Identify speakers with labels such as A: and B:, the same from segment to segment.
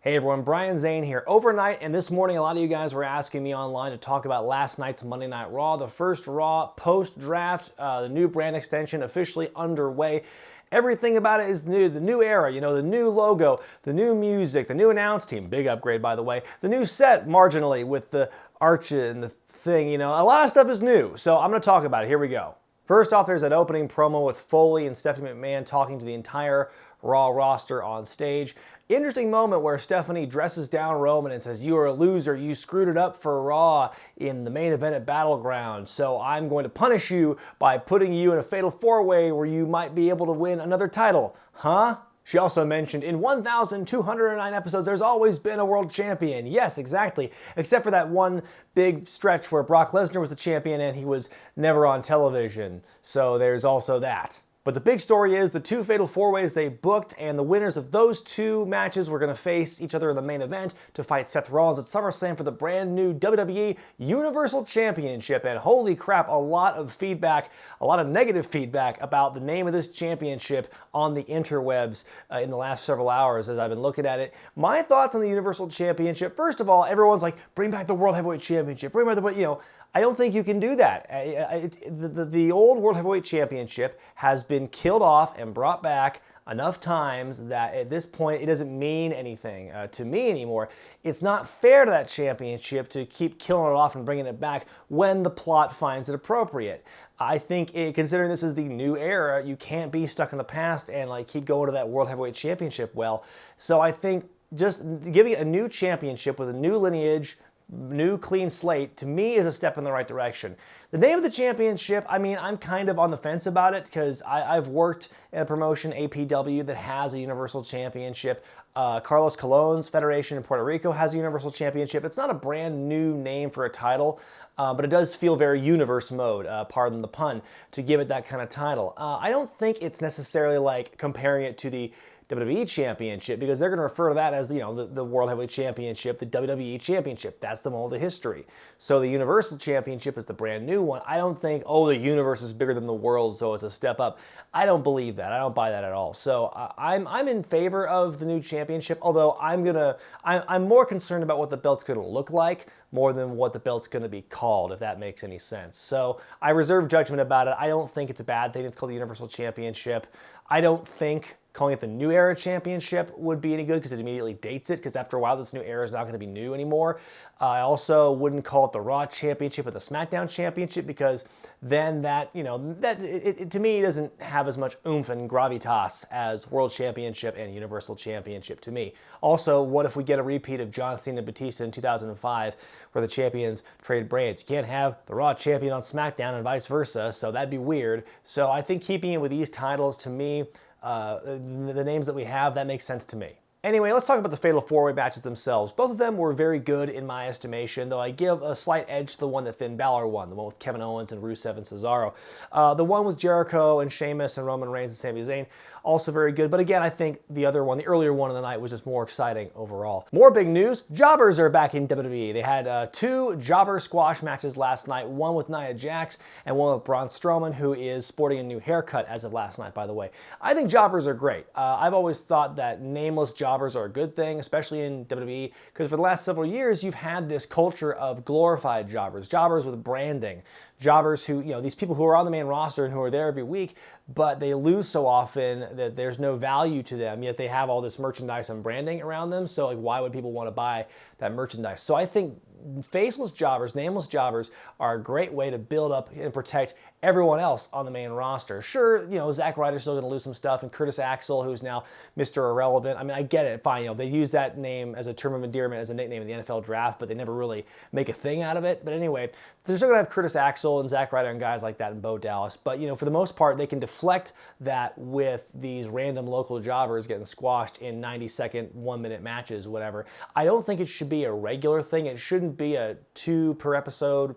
A: Hey everyone, Brian Zane here. Overnight and this morning, a lot of you guys were asking me online to talk about last night's Monday Night Raw, the first Raw post-draft, the new brand extension officially underway. Everything about it is new, the new era, you know, the new logo, the new music, the new announce team, big upgrade by the way, the new set marginally with the arch and the thing, you know, a lot of stuff is new. So I'm going to talk about it. Here we go. First off, there's an opening promo with Foley and Stephanie McMahon talking to the entire Raw roster on stage. Interesting moment where Stephanie dresses down Roman and says, "You are a loser, you screwed it up for Raw in the main event at Battleground, so I'm going to punish you by putting you in a fatal four-way where you might be able to win another title." Huh? She also mentioned, in 1,209 episodes, there's always been a world champion. Yes, exactly. Except for that one big stretch where Brock Lesnar was the champion and he was never on television. So there's also that. But the big story is the two fatal four-ways they booked, and the winners of those two matches were going to face each other in the main event to fight Seth Rollins at SummerSlam for the brand new WWE Universal Championship. And holy crap, a lot of feedback, a lot of negative feedback about the name of this championship on the interwebs in the last several hours as I've been looking at it. My thoughts on the Universal Championship, first of all, everyone's like, bring back the World Heavyweight Championship, bring back the, you know, I don't think you can do that. The old World Heavyweight Championship has been killed off and brought back enough times that at this point it doesn't mean anything to me anymore. It's not fair to that championship to keep killing it off and bringing it back when the plot finds it appropriate. I think considering this is the new era, you can't be stuck in the past and like keep going to that World Heavyweight Championship well. So I think just giving it a new championship with a new lineage, new clean slate, to me is a step in the right direction. The name of the championship, I mean, I'm kind of on the fence about it because I've worked at a promotion, APW, that has a Universal Championship. Carlos Colon's Federation in Puerto Rico has a Universal Championship. It's not a brand new name for a title, but it does feel very universe mode, pardon the pun, to give it that kind of title. I don't think it's necessarily like comparing it to the WWE Championship, because they're going to refer to that as, you know, the World Heavyweight Championship, the WWE Championship. That's the mold of history. So the Universal Championship is the brand new one. I don't think, oh, the universe is bigger than the world, so it's a step up. I don't believe that. I don't buy that at all. So I'm in favor of the new championship, although I'm more concerned about what the belt's going to look like more than what the belt's going to be called, if that makes any sense. So I reserve judgment about it. I don't think it's a bad thing. It's called the Universal Championship. I don't think calling it the New Era Championship would be any good because it immediately dates it, because after a while this new era is not going to be new anymore. I also wouldn't call it the Raw Championship or the SmackDown Championship, because then that, you know, to me doesn't have as much oomph and gravitas as World Championship and Universal Championship to me. Also, what if we get a repeat of John Cena and Batista in 2005 where the champions trade brands? You can't have the Raw Champion on SmackDown and vice versa, so that'd be weird. So I think keeping it with these titles, to me, the names that we have, that makes sense to me. Anyway, let's talk about the Fatal 4-Way matches themselves. Both of them were very good in my estimation, though I give a slight edge to the one that Finn Balor won, the one with Kevin Owens and Rusev and Cesaro. The one with Jericho and Sheamus and Roman Reigns and Sami Zayn, also very good. But again, I think the other one, the earlier one of the night, was just more exciting overall. More big news, jobbers are back in WWE. They had two jobber squash matches last night, one with Nia Jax and one with Braun Strowman, who is sporting a new haircut as of last night, by the way. I think jobbers are great. I've always thought that nameless jobbers are a good thing, especially in WWE, because for the last several years, you've had this culture of glorified jobbers, jobbers with branding, jobbers who, you know, these people who are on the main roster and who are there every week, but they lose so often that there's no value to them, yet they have all this merchandise and branding around them. So like, why would people want to buy that merchandise? So I think faceless jobbers, nameless jobbers, are a great way to build up and protect everyone else on the main roster. Sure, you know, Zack Ryder's still going to lose some stuff, and Curtis Axel, who's now Mr. Irrelevant. I mean, I get it, fine. You know, they use that name as a term of endearment, as a nickname in the NFL draft, but they never really make a thing out of it. But anyway, they're still going to have Curtis Axel and Zack Ryder and guys like that in Bo Dallas. But, you know, for the most part, they can deflect that with these random local jobbers getting squashed in 90-second, 1-minute matches, whatever. I don't think it should be a regular thing. It shouldn't be a 2 per episode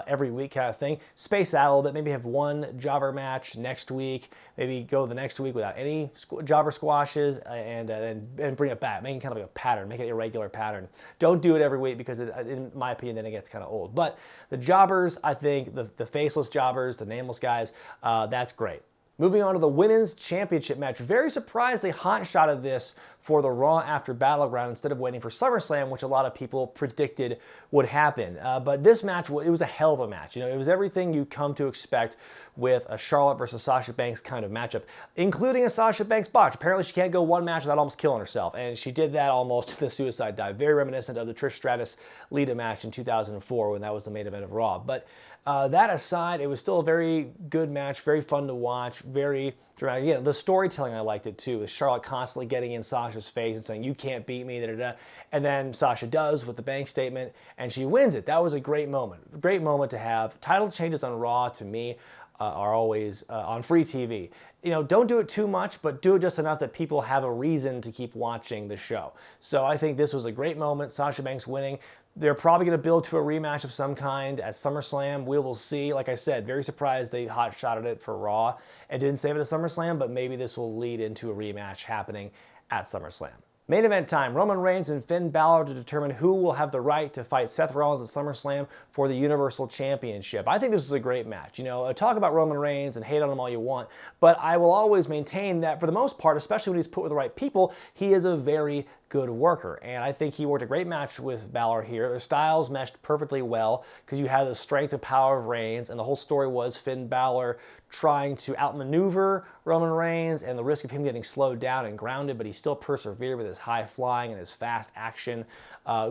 A: every week kind of thing. Space out a little bit. Maybe have one jobber match next week. Maybe go the next week without any jobber squashes, and bring it back. Make it kind of like a pattern. Make it a regular pattern. Don't do it every week because, in my opinion, then it gets kind of old. But the jobbers, I think, the faceless jobbers, the nameless guys, that's great. Moving on to the Women's Championship match. Very surprised they hot-shotted this for the Raw After Battleground instead of waiting for SummerSlam, which a lot of people predicted would happen. But this match, it was a hell of a match. You know, it was everything you come to expect with a Charlotte versus Sasha Banks kind of matchup, including a Sasha Banks botch. Apparently she can't go one match without almost killing herself, and she did that almost to the suicide dive. Very reminiscent of the Trish Stratus Lita match in 2004 when that was the main event of Raw. But that aside, it was still a very good match, very fun to watch, very dramatic. Again, the storytelling, I liked it too, with Charlotte constantly getting in Sasha's face and saying, "You can't beat me," da-da-da. And then Sasha does with the bank statement, and she wins it. That was a great moment. A great moment to have. Title changes on Raw, to me, are always on free TV. You know, don't do it too much, but do it just enough that people have a reason to keep watching the show. So I think this was a great moment. Sasha Banks winning. They're probably going to build to a rematch of some kind at SummerSlam. We will see. Like I said, very surprised they hot-shotted it for Raw and didn't save it at SummerSlam, but maybe this will lead into a rematch happening at SummerSlam. Main event time, Roman Reigns and Finn Balor to determine who will have the right to fight Seth Rollins at SummerSlam for the Universal Championship. I think this is a great match. You know, talk about Roman Reigns and hate on him all you want, but I will always maintain that for the most part, especially when he's put with the right people, he is a very good worker. And I think he worked a great match with Balor here. Their styles meshed perfectly well because you had the strength and power of Reigns, and the whole story was Finn Balor trying to outmaneuver Roman Reigns and the risk of him getting slowed down and grounded, but he still persevered with his high flying and his fast action.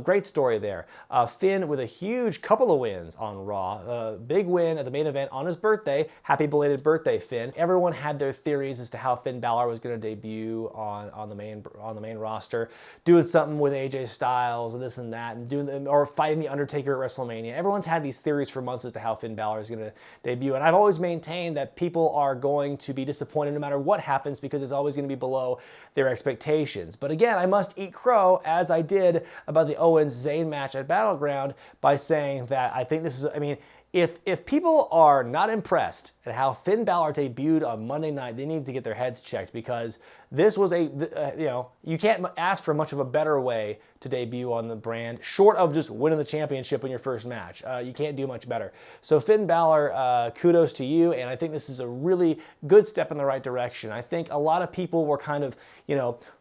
A: Great story there. Finn with a huge couple of wins on Raw. Big win at the main event on his birthday. Happy belated birthday, Finn. Everyone had their theories as to how Finn Balor was going to debut on the main roster, doing something with AJ Styles and this and that, and or fighting the Undertaker at WrestleMania. Everyone's had these theories for months as to how Finn Balor is going to debut, and I've always maintained that people are going to be disappointed no matter what happens because it's always going to be below their expectations. But again, I must eat crow, as I did about the Owens-Zayn match at Battleground, by saying that I think this is, I mean, if people are not impressed at how Finn Balor debuted on Monday night, they need to get their heads checked, because this was you can't ask for much of a better way to debut on the brand, short of just winning the championship in your first match. You can't do much better. So Finn Balor, kudos to you, and I think this is a really good step in the right direction. I think a lot of people were kind of,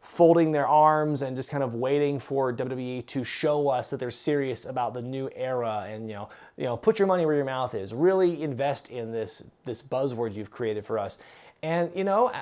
A: folding their arms and just kind of waiting for WWE to show us that they're serious about the new era, and put your money where your mouth is. Really invest in this buzzword you've created for us. And,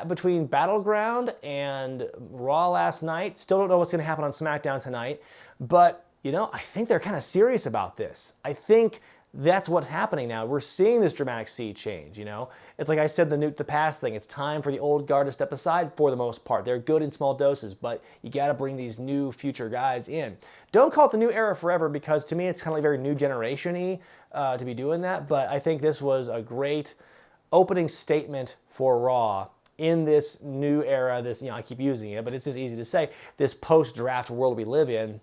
A: between Battleground and Raw last night, still don't know what's going to happen on SmackDown tonight, but, I think they're kind of serious about this. I think that's what's happening now. We're seeing this dramatic sea change, It's like I said, the Newt the Past thing. It's time for the old guard to step aside for the most part. They're good in small doses, but you got to bring these new future guys in. Don't call it the new era forever, because to me it's kind of like very new generation-y to be doing that, but I think this was a great opening statement for Raw in this new era, this, I keep using it, but it's just easy to say, this post-draft world we live in,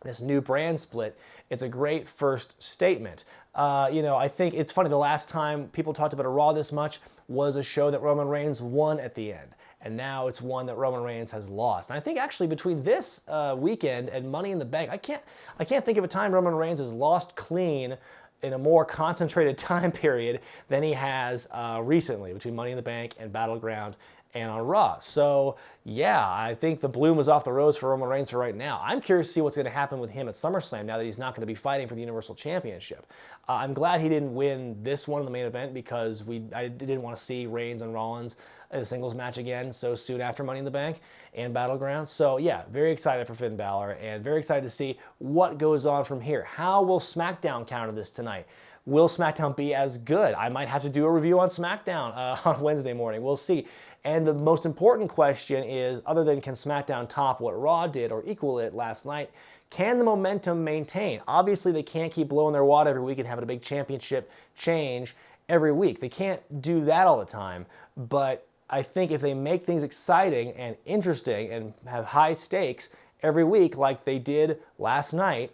A: this new brand split. It's a great first statement. I think it's funny, the last time people talked about a Raw this much was a show that Roman Reigns won at the end, and now it's one that Roman Reigns has lost. And I think actually between this weekend and Money in the Bank, I can't think of a time Roman Reigns has lost clean in a more concentrated time period than he has recently, between Money in the Bank and Battleground and on Raw. So yeah, I think the bloom was off the rose for Roman Reigns for right now. I'm curious to see what's going to happen with him at SummerSlam now that he's not going to be fighting for the Universal Championship. I'm glad he didn't win this one in the main event, because I didn't want to see Reigns and Rollins in a singles match again so soon after Money in the Bank and Battleground. So yeah, very excited for Finn Balor, and very excited to see what goes on from here. How will SmackDown counter this tonight? Will SmackDown be as good? I might have to do a review on SmackDown on Wednesday morning. We'll see. And the most important question is, other than can SmackDown top what Raw did or equal it last night, can the momentum maintain? Obviously, they can't keep blowing their wad every week and having a big championship change every week. They can't do that all the time. But I think if they make things exciting and interesting and have high stakes every week like they did last night,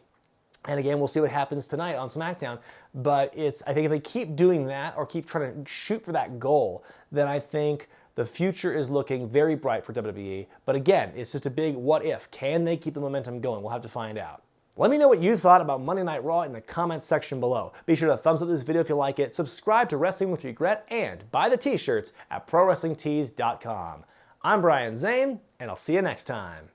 A: and again, we'll see what happens tonight on SmackDown, but I think if they keep doing that or keep trying to shoot for that goal, then I think the future is looking very bright for WWE. But again, it's just a big what if. Can they keep the momentum going? We'll have to find out. Let me know what you thought about Monday Night Raw in the comments section below. Be sure to thumbs up this video if you like it, subscribe to Wrestling with Regret, and buy the t-shirts at ProWrestlingTees.com. I'm Brian Zane, and I'll see you next time.